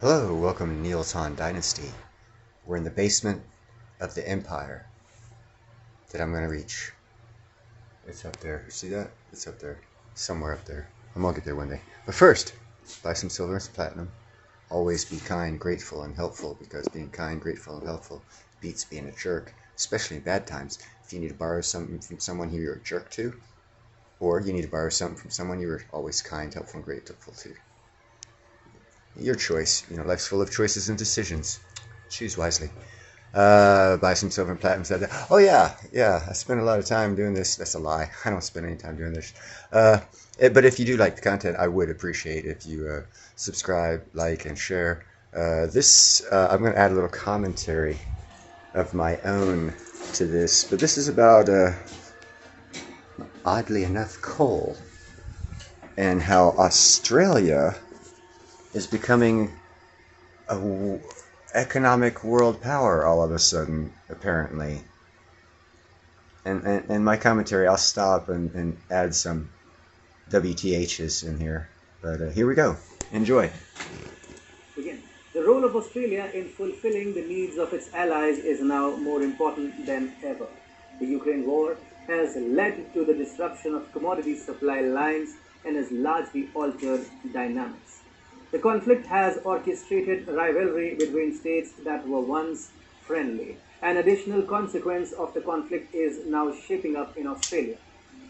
Hello, welcome to Neil's Han Dynasty. We're in the basement of the Empire that I'm going to reach. It's up there. You see that? It's up there. Somewhere up there. I'm going to get there one day. But first, buy some silver and some platinum. Always be kind, grateful, and helpful, because being kind, grateful, and helpful beats being a jerk, especially in bad times. If you need to borrow something from someone who you're a jerk to, or you need to borrow something from someone you were always kind, helpful, and grateful to. Your choice. Life's full of choices and decisions. Choose wisely. Buy some silver and platinum. Oh yeah. I spend a lot of time doing this. That's a lie. I don't spend any time doing this. But if you do like the content, I would appreciate if you subscribe, like, and share. I'm going to add a little commentary of my own to this. But this is about, oddly enough, coal and how Australia is becoming a economic world power all of a sudden, apparently. And my commentary, I'll stop and add some WTHs in here. But here we go. Enjoy. Again, the role of Australia in fulfilling the needs of its allies is now more important than ever. The Ukraine war has led to the disruption of commodity supply lines and has largely altered dynamics. The conflict has orchestrated rivalry between states that were once friendly. An additional consequence of the conflict is now shaping up in Australia.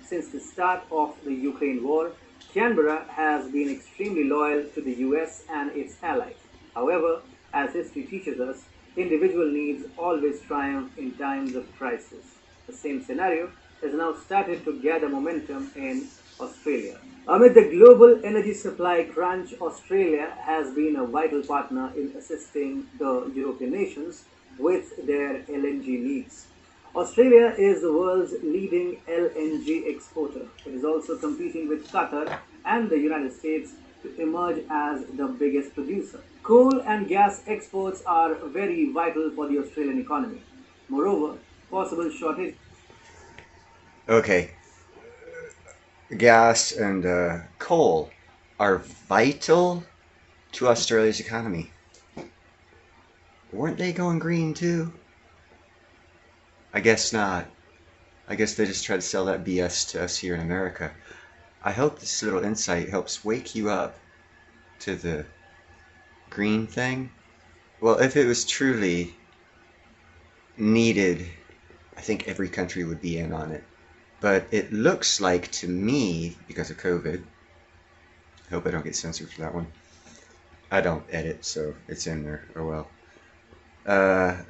Since the start of the Ukraine war, Canberra has been extremely loyal to the US and its allies. However, as history teaches us, individual needs always triumph in times of crisis. The same scenario has now started to gather momentum in Australia. Amid the global energy supply crunch, Australia has been a vital partner in assisting the European nations with their LNG needs. Australia is the world's leading LNG exporter. It is also competing with Qatar and the United States to emerge as the biggest producer. Coal and gas exports are very vital for the Australian economy. Moreover, possible shortage. Okay. Gas and coal are vital to Australia's economy. Weren't they going green too? I guess not. I guess they just try to sell that BS to us here in America. I hope this little insight helps wake you up to the green thing. Well, if it was truly needed, I think every country would be in on it. But it looks like to me, because of COVID, I hope I don't get censored for that one. I don't edit, so it's in there. Oh well.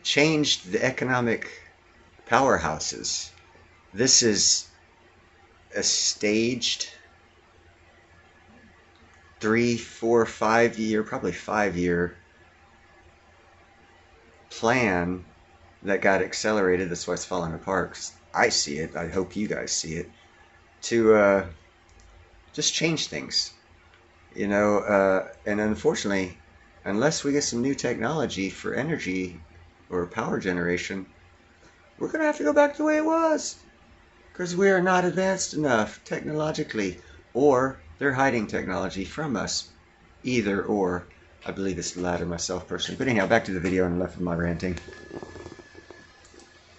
Changed the economic powerhouses. This is a staged 3, 4, 5 year, probably 5 year plan that got accelerated. That's why it's falling apart. I see it. I hope you guys see it. To just change things, and unfortunately, unless we get some new technology for energy or power generation, we're going to have to go back to the way it was, because we are not advanced enough technologically, or they're hiding technology from us. Either or. I believe it's the latter myself personally. But anyhow, back to the video and enough of my ranting.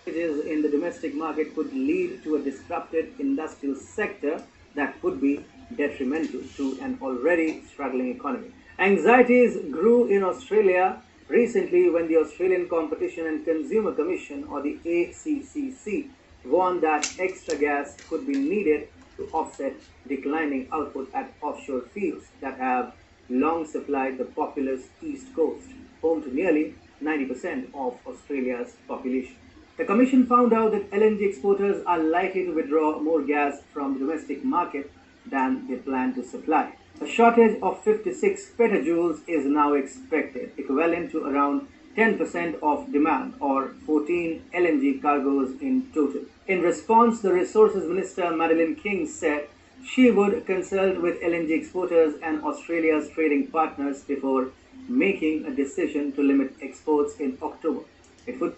In the domestic market could lead to a disrupted industrial sector that would be detrimental to an already struggling economy. Anxieties grew in Australia recently when the Australian Competition and Consumer Commission, or the ACCC, warned that extra gas could be needed to offset declining output at offshore fields that have long supplied the populous East Coast, home to nearly 90% of Australia's population. The Commission found out that LNG exporters are likely to withdraw more gas from the domestic market than they plan to supply. A shortage of 56 petajoules is now expected, equivalent to around 10% of demand, or 14 LNG cargoes in total. In response, the Resources Minister Madeleine King said she would consult with LNG exporters and Australia's trading partners before making a decision to limit exports in October. It would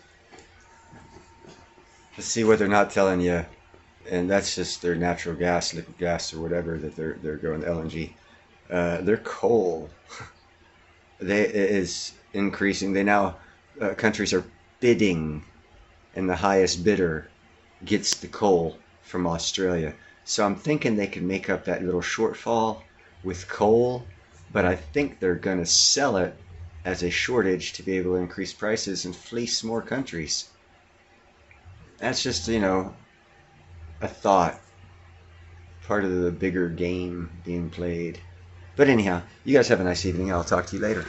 Let's see what they're not telling you, and that's just their natural gas, liquid gas, or whatever that they're going LNG. their coal is increasing. They now countries are bidding, and the highest bidder gets the coal from Australia. So I'm thinking they can make up that little shortfall with coal, but I think they're going to sell it as a shortage to be able to increase prices and fleece more countries. That's just, a thought, part of the bigger game being played. But anyhow, you guys have a nice evening. I'll talk to you later.